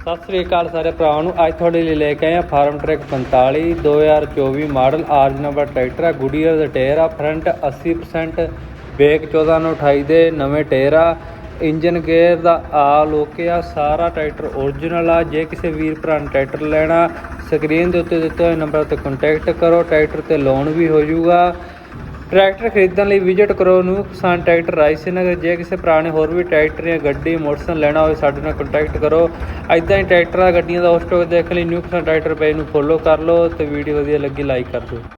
ਸਤਿ ਸ੍ਰੀ ਅਕਾਲ ਸਾਰੇ ਭਰਾਵਾਂ ਨੂੰ। ਅੱਜ ਤੁਹਾਡੇ ਲਈ ਲੈ ਕੇ ਆਏ ਆ ਫਾਰਮ ਟਰੈਕ 45 2024 ਮਾਡਲ ਆਰਜ ਨੰਬਰ ਟਰੈਕਟਰ ਆ। ਗੁਡੀਅਰ ਦਾ ਟਾਇਰ ਆ, ਫਰੰਟ 80%, ਬੈਕ 14/28 ਦੇ ਨਵੇਂ ਟਾਇਰ ਆ। ਇੰਜਨ ਗੇਅਰ ਦਾ ਆਲ ਓਕੇ ਆ, ਸਾਰਾ ਟਰੈਕਟਰ ਓਰੀਜਨਲ ਆ। ਜੇ ਕਿਸੇ ਵੀਰ ਭਰਾ ਨੇ ਟਰੈਕਟਰ ਲੈਣਾ, ਸਕਰੀਨ ਦੇ ਉੱਤੇ ਦਿੱਤੇ ਹੋਏ ਨੰਬਰ 'ਤੇ ਕੰਟੈਕਟ ਕਰੋ। ਟਰੈਕਟਰ 'ਤੇ ਲੋਨ ਵੀ ਹੋ ਜਾਊਗਾ। ਟਰੈਕਟਰ ਖਰੀਦਣ ਲਈ ਵਿਜ਼ਿਟ ਕਰੋ ਨਿਊ ਕਿਸਾਨ ਟਰੈਕਟਰ ਰਾਜਸੀ ਨਗਰ। ਜੇ ਕਿਸੇ ਭਰਾ ਨੇ ਹੋਰ ਵੀ ਟਰੈਕਟਰ ਜਾਂ ਗੱਡੀ ਮੋਟਰਸਾਈਕਲ ਲੈਣਾ ਹੋਵੇ, ਸਾਡੇ ਨਾਲ ਕੰਟੈਕਟ ਕਰੋ। ਇੱਦਾਂ ਹੀ ਟਰੈਕਟਰਾਂ ਗੱਡੀਆਂ ਦਾ ਸਟਾਕ ਦੇਖਣ ਲਈ ਨਿਊ ਕਿਸਾਨ ਟਰੈਕਟਰ ਪੇਜ ਨੂੰ ਫੋਲੋ ਕਰ ਲਓ ਅਤੇ ਵੀਡੀਓ ਵਧੀਆ ਲੱਗੀ ਲਾਈਕ ਕਰ ਦਿਓ।